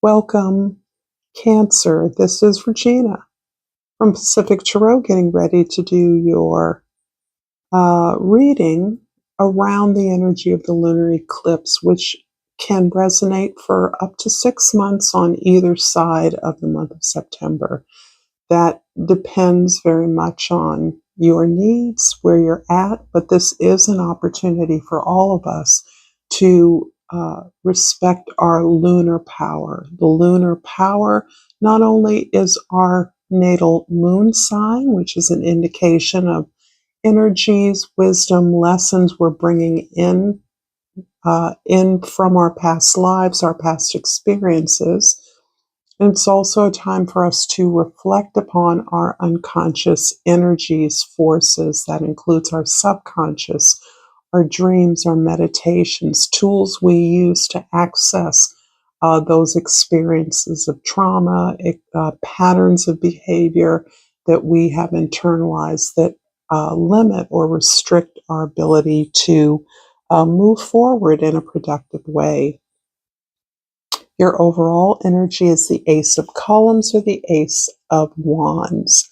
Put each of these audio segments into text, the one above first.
Welcome, Cancer. This is Regina from Pacific Tarot, getting ready to do your reading around the energy of the lunar eclipse, which can resonate for up to 6 months on either side of the month of September. That depends very much on your needs, where you're at, but this is an opportunity for all of us to respect our lunar power. The lunar power not only is our natal moon sign, which is an indication of energies, wisdom, lessons we're bringing in from our past lives, our past experiences. And it's also a time for us to reflect upon our unconscious energies, forces. That includes our subconscious, our dreams, our meditations, tools we use to access those experiences of trauma, patterns of behavior that we have internalized that limit or restrict our ability to move forward in a productive way. Your overall energy is the Ace of Columns or the Ace of Wands.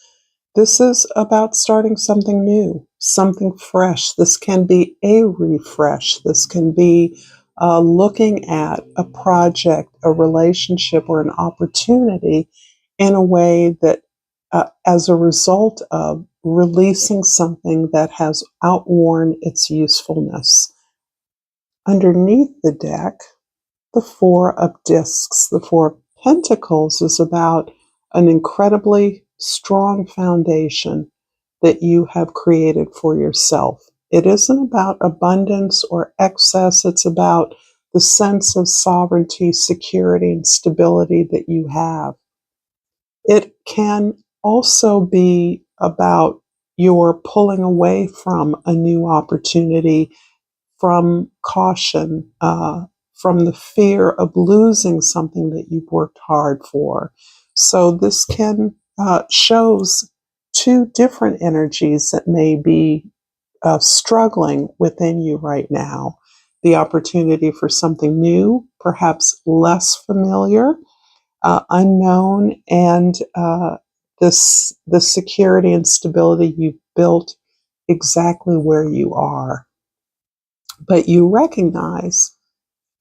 This is about starting something new, something fresh. This can be a refresh. This can be looking at a project, a relationship, or an opportunity in a way that, as a result of releasing something that has outworn its usefulness. Underneath the deck, the Four of Discs, the Four of Pentacles, is about an incredibly strong foundation that you have created for yourself. It isn't about abundance or excess. It's about the sense of sovereignty, security, and stability that you have. It can also be about your pulling away from a new opportunity, from caution, from the fear of losing something that you've worked hard for. So this can shows two different energies that may be struggling within you right now. The opportunity for something new, perhaps less familiar, unknown, and the security and stability you've built exactly where you are. But you recognize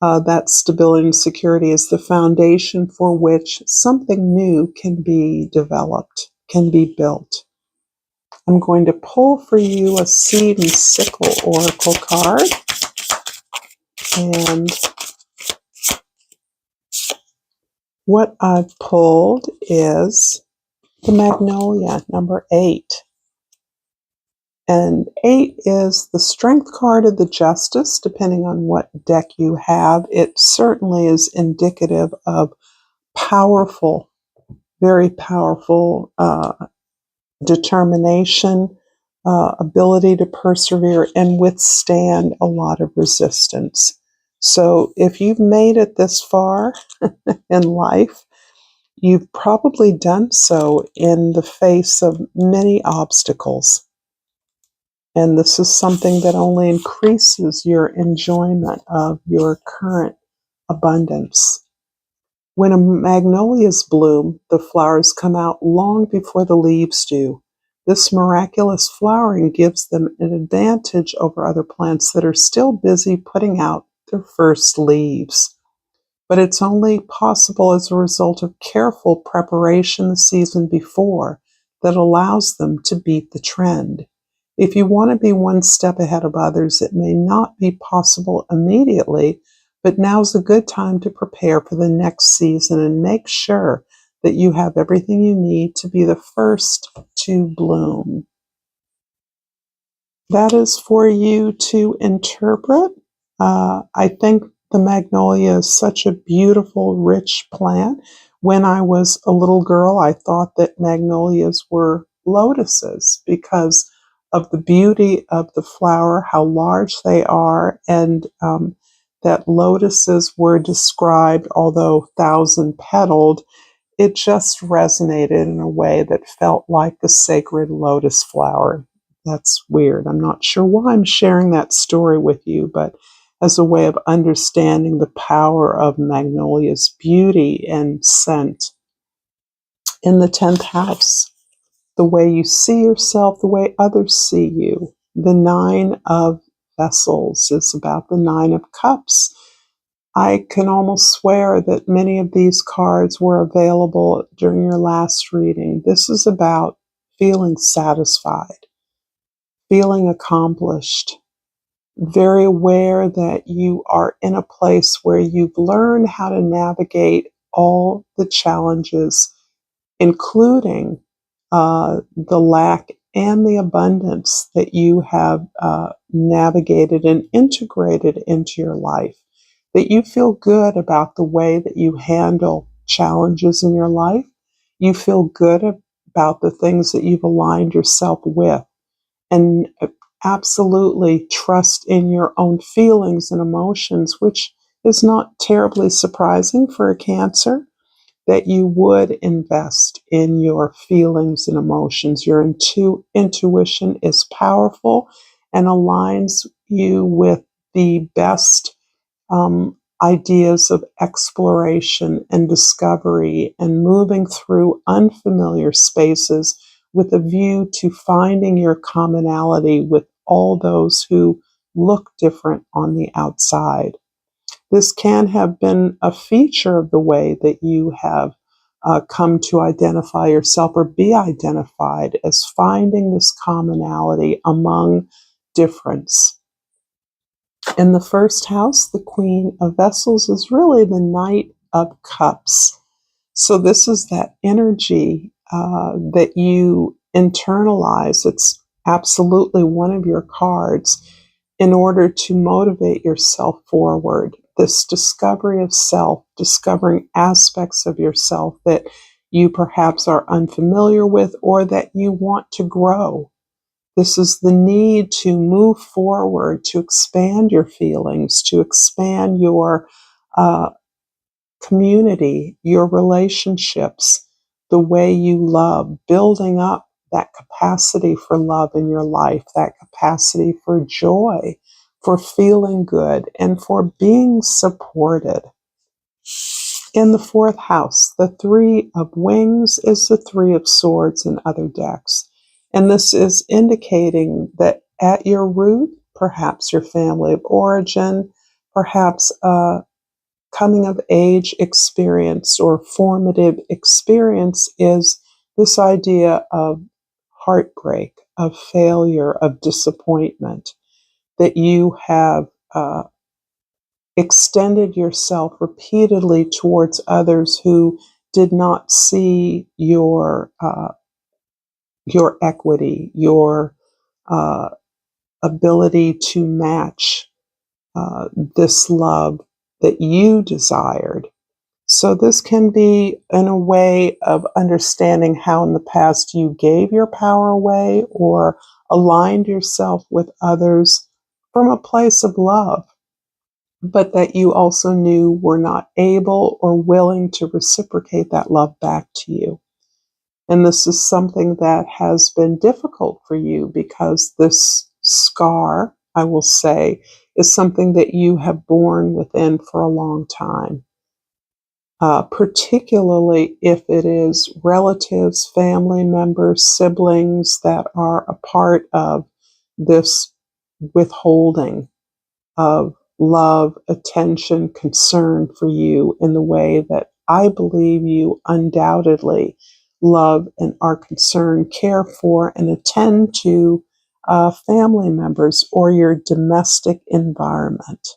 that stability and security is the foundation for which something new can be developed, can be built. I'm going to pull for you a Seed and Sickle Oracle card. And what I've pulled is the Magnolia, number 8. And 8 is the Strength card of the Justice, depending on what deck you have. It certainly is indicative of powerful, very powerful determination, ability to persevere and withstand a lot of resistance. So if you've made it this far in life, you've probably done so in the face of many obstacles. And this is something that only increases your enjoyment of your current abundance. When a magnolias bloom, the flowers come out long before the leaves do. This miraculous flowering gives them an advantage over other plants that are still busy putting out their first leaves. But it's only possible as a result of careful preparation the season before that allows them to beat the trend. If you want to be one step ahead of others, it may not be possible immediately, but now's a good time to prepare for the next season and make sure that you have everything you need to be the first to bloom. That is for you to interpret. I think the magnolia is such a beautiful, rich plant. When I was a little girl, I thought that magnolias were lotuses because of the beauty of the flower, how large they are, and that lotuses were described, although thousand-petaled, it just resonated in a way that felt like the sacred lotus flower. That's weird. I'm not sure why I'm sharing that story with you, but as a way of understanding the power of magnolia's beauty and scent. In the 10th house, the way you see yourself, the way others see you. The 9 of vessels is about the 9 of cups. I can almost swear that many of these cards were available during your last reading. This is about feeling satisfied, feeling accomplished, very aware that you are in a place where you've learned how to navigate all the challenges, including the lack and the abundance that you have navigated and integrated into your life, that you feel good about the way that you handle challenges in your life. You feel good about the things that you've aligned yourself with, and absolutely trust in your own feelings and emotions, which is not terribly surprising for a Cancer, that you would invest in your feelings and emotions. Your intuition is powerful and aligns you with the best ideas of exploration and discovery and moving through unfamiliar spaces with a view to finding your commonality with all those who look different on the outside. This can have been a feature of the way that you have come to identify yourself or be identified, as finding this commonality among difference. In the first house, the Queen of Vessels is really the Knight of Cups. So this is that energy that you internalize. It's absolutely one of your cards in order to motivate yourself forward. This discovery of self, discovering aspects of yourself that you perhaps are unfamiliar with or that you want to grow. This is the need to move forward, to expand your feelings, to expand your community, your relationships, the way you love, building up that capacity for love in your life, that capacity for joy, for feeling good, and for being supported. In the 4th house, the 3 of Wings is the 3 of Swords in other decks. And this is indicating that at your root, perhaps your family of origin, perhaps a coming of age experience or formative experience, is this idea of heartbreak, of failure, of disappointment, that you have extended yourself repeatedly towards others who did not see your equity, your uh, ability to match this love that you desired. So this can be in a way of understanding how in the past you gave your power away or aligned yourself with others from a place of love, but that you also knew were not able or willing to reciprocate that love back to you. And this is something that has been difficult for you because this scar, I will say, is something that you have borne within for a long time. Particularly if it is relatives, family members, siblings that are a part of this withholding of love, attention, concern for you in the way that I believe you undoubtedly love and are concerned, care for, and attend to family members or your domestic environment.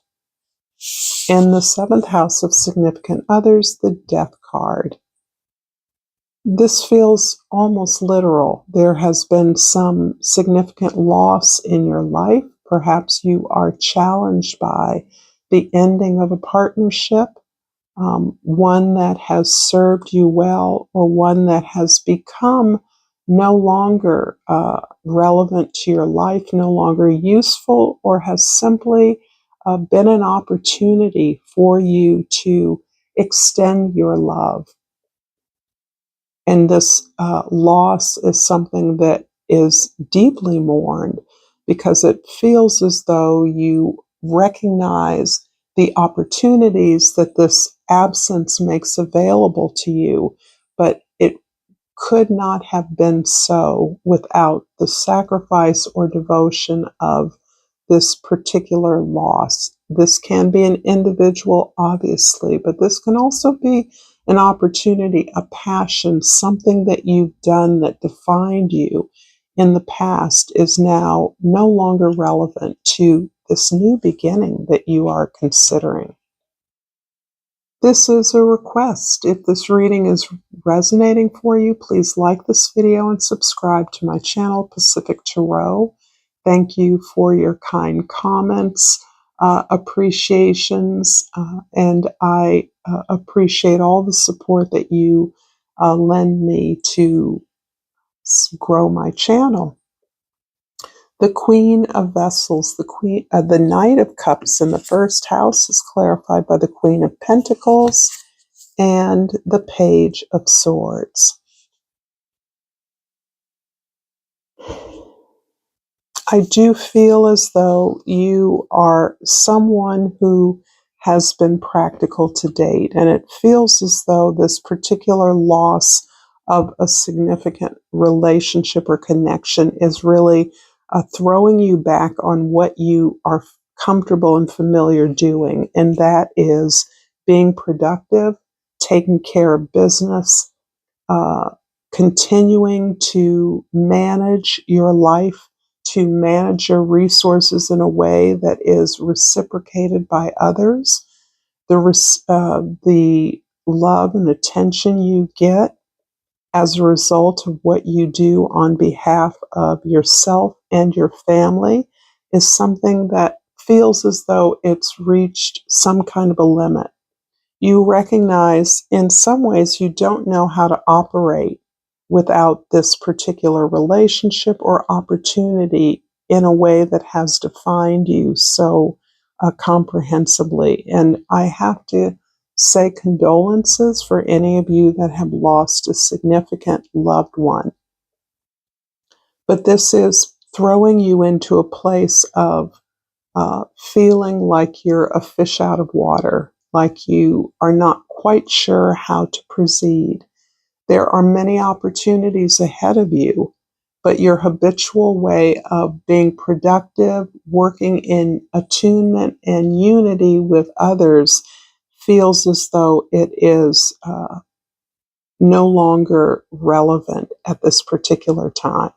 In the 7th house of significant others, the Death card. This feels almost literal. There has been some significant loss in your life. Perhaps you are challenged by the ending of a partnership, one that has served you well or one that has become no longer relevant to your life, no longer useful, or has simply been an opportunity for you to extend your love. And this loss is something that is deeply mourned because it feels as though you recognize the opportunities that this absence makes available to you, but it could not have been so without the sacrifice or devotion of this particular loss. This can be an individual, obviously, but this can also be an opportunity, a passion, something that you've done that defined you in the past is now no longer relevant to this new beginning that you are considering. This is a request. If this reading is resonating for you, please like this video and subscribe to my channel, Pacific Tarot. Thank you for your kind comments, appreciations, and I appreciate all the support that you lend me to grow my channel. The Queen of Vessels, the Knight of Cups in the first house is clarified by the Queen of Pentacles and the Page of Swords. I do feel as though you are someone who has been practical to date, and it feels as though this particular loss of a significant relationship or connection is really throwing you back on what you are comfortable and familiar doing, and that is being productive, taking care of business, continuing to manage your life, to manage your resources in a way that is reciprocated by others. The love and attention you get as a result of what you do on behalf of yourself and your family is something that feels as though it's reached some kind of a limit. You recognize in some ways you don't know how to operate without this particular relationship or opportunity in a way that has defined you so comprehensively. And I have to say condolences for any of you that have lost a significant loved one. But this is throwing you into a place of feeling like you're a fish out of water, like you are not quite sure how to proceed. There are many opportunities ahead of you, but your habitual way of being productive, working in attunement and unity with others feels as though it is no longer relevant at this particular time.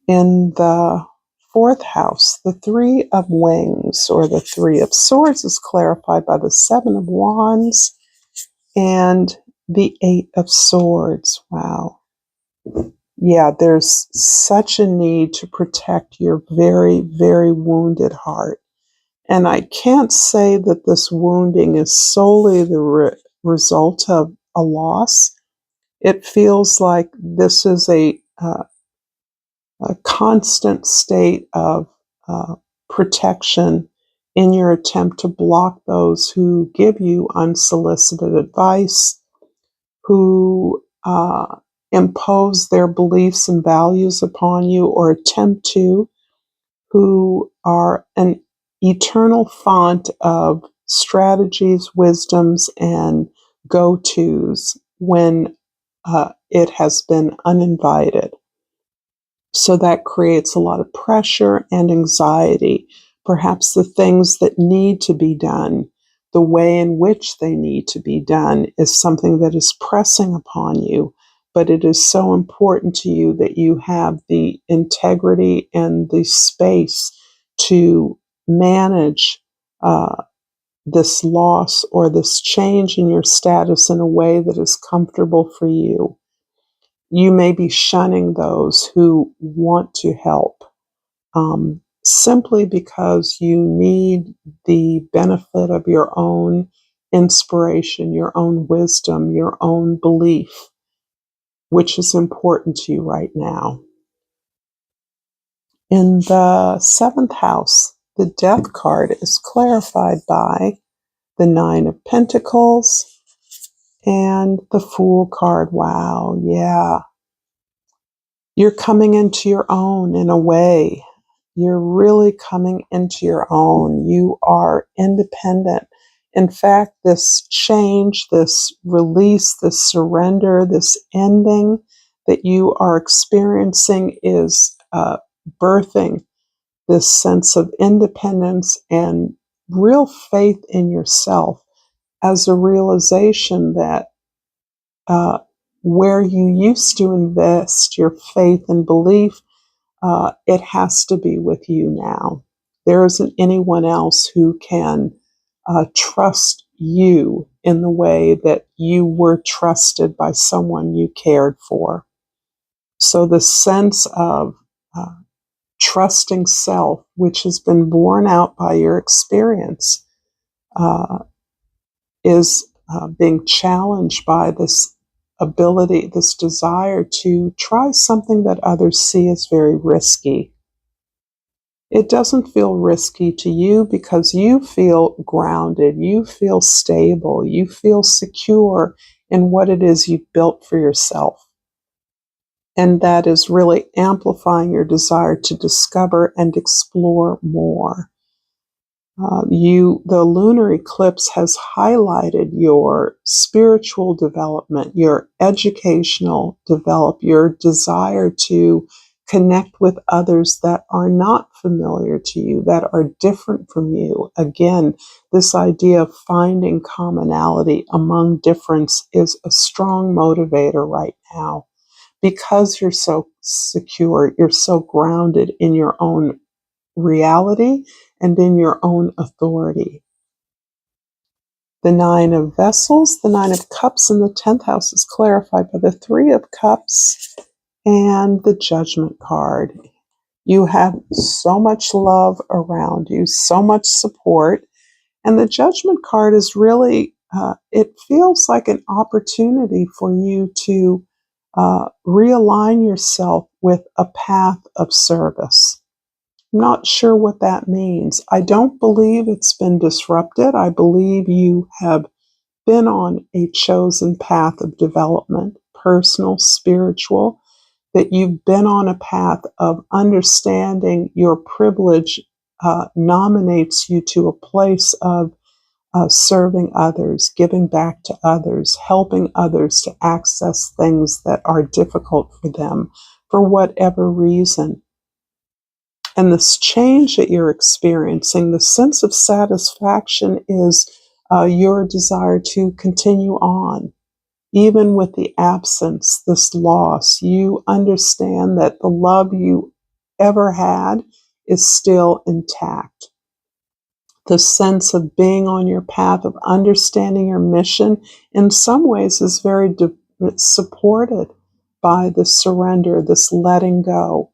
In the fourth house, the Three of Wings or the Three of Swords is clarified by the Seven of Wands and the Eight of Swords. Wow. Yeah, there's such a need to protect your very, very wounded heart. And I can't say that this wounding is solely the result of a loss. It feels like this is a constant state of protection in your attempt to block those who give you unsolicited advice, who impose their beliefs and values upon you or attempt to, who are an eternal font of strategies, wisdoms, and go-tos when it has been uninvited. So that creates a lot of pressure and anxiety. Perhaps the things that need to be done, the way in which they need to be done is something that is pressing upon you. But it is so important to you that you have the integrity and the space to manage this loss or this change in your status in a way that is comfortable for you. You may be shunning those who want to help simply because you need the benefit of your own inspiration, your own wisdom, your own belief, which is important to you right now. In the seventh house, the Death card is clarified by the Nine of Pentacles and the Fool card. Wow, yeah. You're coming into your own in a way. you're really coming into your own. You are independent. In fact, this change, this release, this surrender, this ending that you are experiencing is birthing this sense of independence and real faith in yourself as a realization that where you used to invest your faith and belief, it has to be with you now. There isn't anyone else who can trust you in the way that you were trusted by someone you cared for. So the sense of trusting self, which has been borne out by your experience, is being challenged by this ability, this desire to try something that others see as very risky. It doesn't feel risky to you because you feel grounded, you feel stable, you feel secure in what it is you've built for yourself. And that is really amplifying your desire to discover and explore more. The lunar eclipse has highlighted your spiritual development, your educational development, your desire to connect with others that are not familiar to you, that are different from you. Again, this idea of finding commonality among difference is a strong motivator right now because you're so secure, you're so grounded in your own reality and in your own authority. The Nine of Vessels, the Nine of Cups, and the 10th house is clarified by the Three of Cups and the Judgment card. You have so much love around you, so much support, and the Judgment card is really, it feels like an opportunity for you to realign yourself with a path of service. Not sure what that means. I don't believe it's been disrupted. I believe you have been on a chosen path of development, personal, spiritual, that you've been on a path of understanding your privilege nominates you to a place of serving others, giving back to others, helping others to access things that are difficult for them for whatever reason. And this change that you're experiencing, the sense of satisfaction is your desire to continue on. Even with the absence, this loss, you understand that the love you ever had is still intact. The sense of being on your path, of understanding your mission, in some ways is very supported by the surrender, this letting go.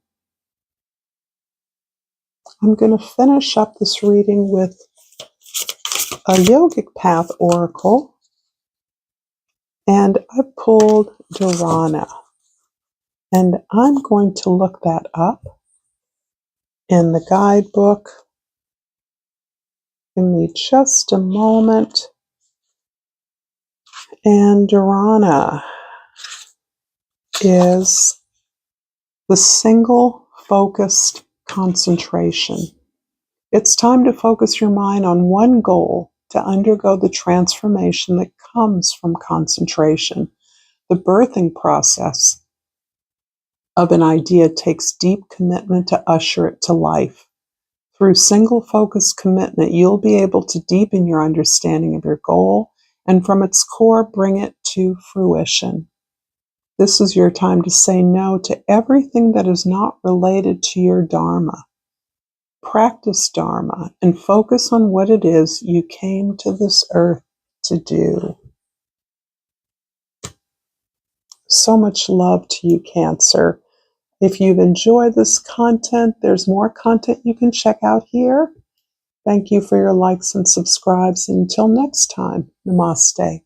I'm going to finish up this reading with a yogic path oracle, and I pulled Dharana, and I'm going to look that up in the guidebook. Give me just a moment. And Dharana is the single focused concentration. It's time to focus your mind on one goal to undergo the transformation that comes from concentration. The birthing process of an idea takes deep commitment to usher it to life. Through single focused commitment, you'll be able to deepen your understanding of your goal and from its core bring it to fruition. This is your time to say no to everything that is not related to your Dharma. Practice Dharma and focus on what it is you came to this earth to do. So much love to you, Cancer. If you've enjoyed this content, there's more content you can check out here. Thank you for your likes and subscribes. Until next time, namaste.